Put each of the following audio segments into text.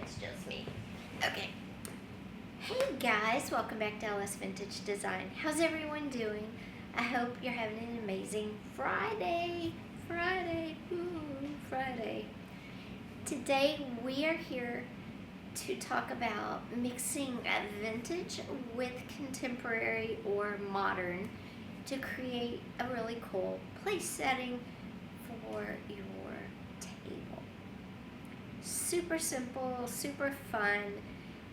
it's just me. Okay. Hey guys, welcome back to LS Vintage Design. How's everyone doing? I hope you're having an amazing Friday. Friday. Today we are here to talk about mixing vintage with contemporary or modern to create a really cool place setting for your table. Super simple, super fun.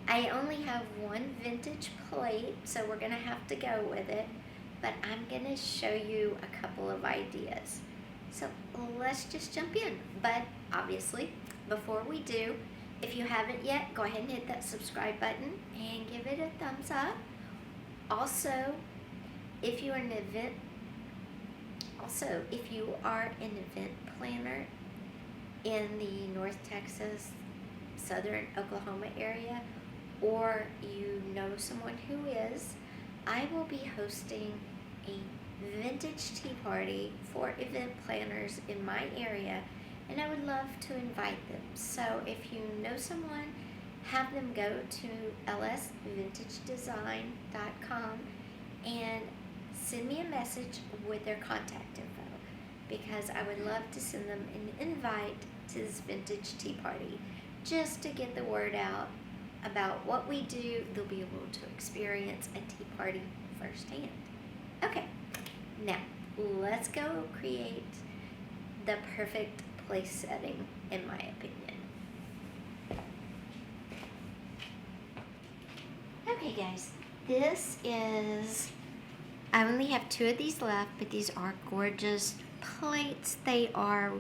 I only have one vintage plate, so we're gonna have to go with it, but I'm gonna show you a couple of ideas. So let's just jump in. But obviously, before we do, if you haven't yet, go ahead and hit that subscribe button and give it a thumbs up. Also, if you are an event planner in the North Texas, Southern Oklahoma area, or you know someone who is, I will be hosting a vintage tea party for event planners in my area, and I would love to invite them. So if you know someone, have them go to lsvintagedesign.com and send me a message with their contact info, because I would love to send them an invite to this vintage tea party just to get the word out about what we do. They'll be able to experience a tea party firsthand. Okay, now let's go create the perfect place setting, in my opinion. Okay guys, I only have 2 of these left, but these are gorgeous plates. They are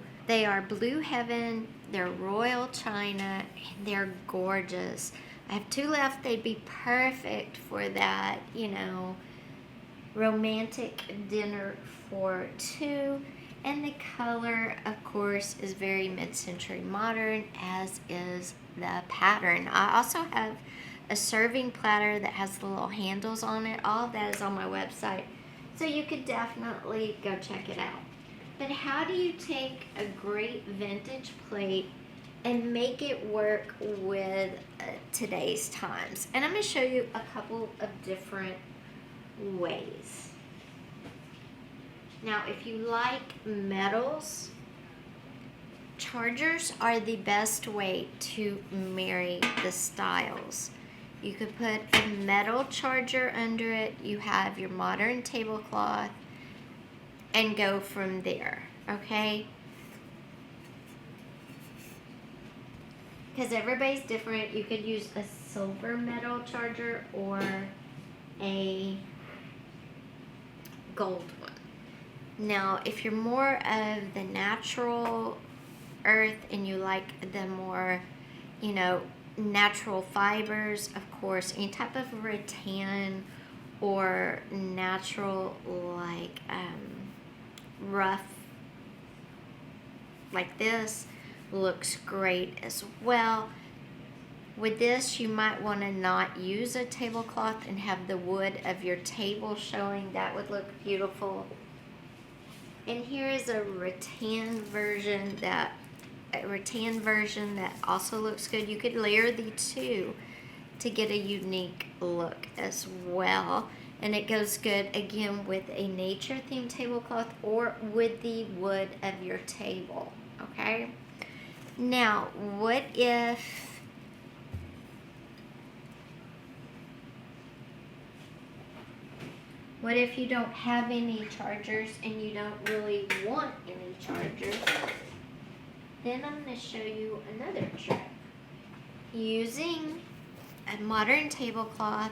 Blue Heaven, they're royal china, and they're gorgeous. I have 2 left. They'd be perfect for that, romantic dinner for 2. And the color, of course, is very mid-century modern, as is the pattern. I also have a serving platter that has the little handles on it. All of that is on my website, so you could definitely go check it out. But how do you take a great vintage plate and make it work with today's times? And I'm going to show you a couple of different ways. Now, if you like metals, chargers are the best way to marry the styles. You could put a metal charger under it. You have your modern tablecloth, and go from there, okay? Because everybody's different. You could use a silver metal charger or a gold one. Now, if you're more of the natural earth and you like the more, natural fibers, of course, any type of rattan or natural, like rough like this, looks great as well. With this, you might want to not use a tablecloth and have the wood of your table showing. That would look beautiful. And here is a rattan version that also looks good. You could layer the 2 to get a unique look as well. And it goes good, again, with a nature-themed tablecloth or with the wood of your table, okay? Now, what if you don't have any chargers and you don't really want any chargers? Then I'm going to show you another trick. Using a modern tablecloth,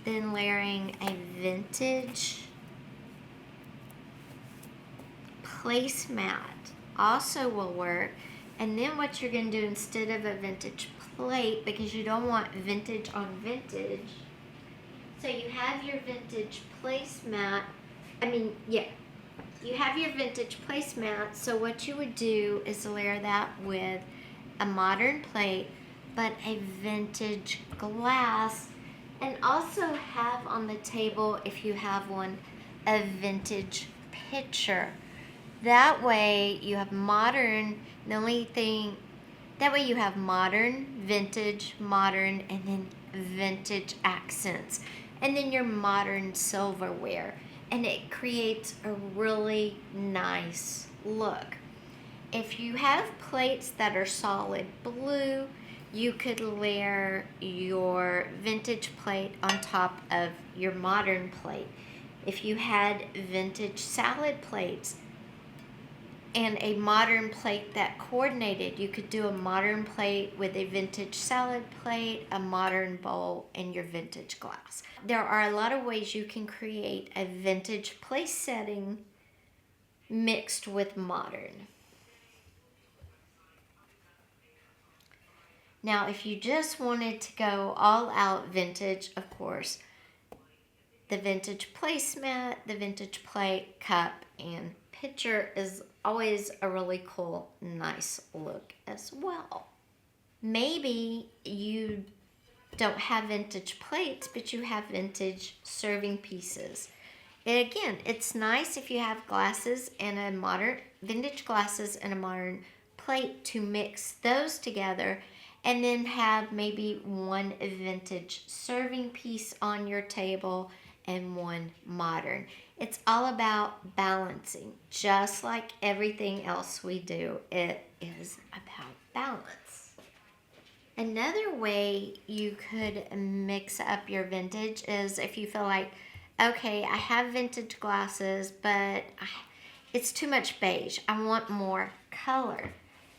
then layering a vintage placemat also will work. And then what you're going to do, instead of a vintage plate, because you don't want vintage on vintage, so you have your vintage placemat, you have your vintage placemat, so what you would do is layer that with a modern plate, but a vintage glass, and also have on the table, if you have one, a vintage pitcher. That way you have modern. The only thing That way you have modern, modern, and then vintage accents. And then your modern silverware. And it creates a really nice look. If you have plates that are solid blue, you could layer your vintage plate on top of your modern plate. If you had vintage salad plates and a modern plate that coordinated, you could do a modern plate with a vintage salad plate, a modern bowl, and your vintage glass. There are a lot of ways you can create a vintage place setting mixed with modern. Now, if you just wanted to go all out vintage, of course, the vintage placemat, the vintage plate, cup, and pitcher is always a really cool, nice look as well. Maybe you don't have vintage plates, but you have vintage serving pieces. And again, it's nice if you have glasses and a modern, vintage glasses and a modern plate to mix those together, and then have maybe one vintage serving piece on your table and one modern. It's all about balancing. Just like everything else we do, it is about balance. Another way you could mix up your vintage is if you feel like, okay, I have vintage glasses, but it's too much beige. I want more color.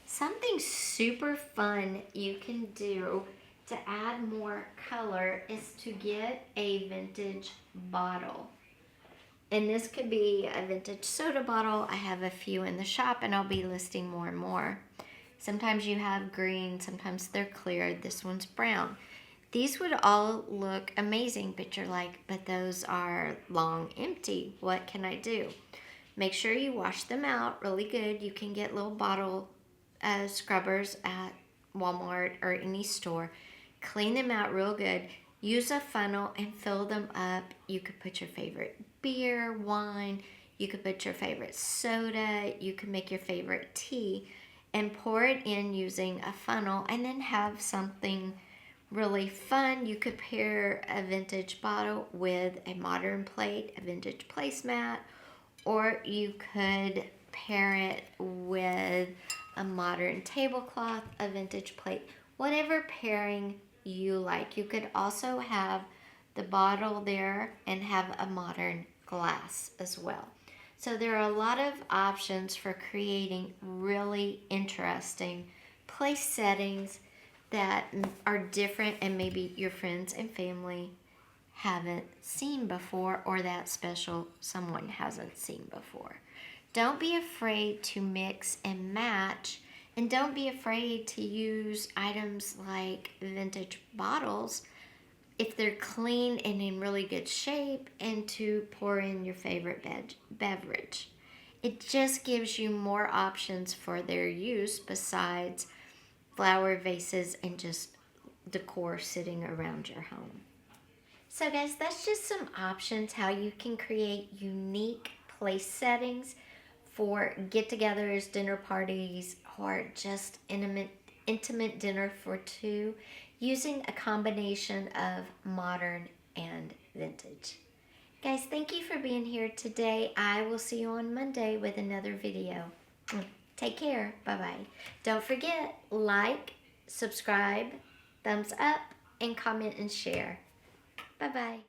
Something super fun you can do to add more color is to get a vintage bottle. And this could be a vintage soda bottle. I have a few in the shop and I'll be listing more and more. Sometimes you have green, sometimes they're clear. This one's brown. These would all look amazing, but you're like, but those are long empty. What can I do? Make sure you wash them out really good. You can get little bottle scrubbers at Walmart or any store. Clean them out real good. Use a funnel and fill them up. You could put your favorite beer, wine. You could put your favorite soda. You could make your favorite tea and pour it in using a funnel, and then have something really fun. You could pair a vintage bottle with a modern plate, a vintage placemat, or you could pair it with a modern tablecloth, a vintage plate, whatever pairing you like. You could also have the bottle there and have a modern glass as well. So there are a lot of options for creating really interesting place settings that are different and maybe your friends and family haven't seen before, or that special someone hasn't seen before. Don't be afraid to mix and match, and don't be afraid to use items like vintage bottles if they're clean and in really good shape, and to pour in your favorite beverage. It just gives you more options for their use besides flower vases and just decor sitting around your home. So guys, that's just some options how you can create unique place settings for get-togethers, dinner parties, or just intimate dinner for two, using a combination of modern and vintage. Guys, thank you for being here today. I will see you on Monday with another video. Take care. Bye-bye. Don't forget, like, subscribe, thumbs up, and comment and share. Bye-bye.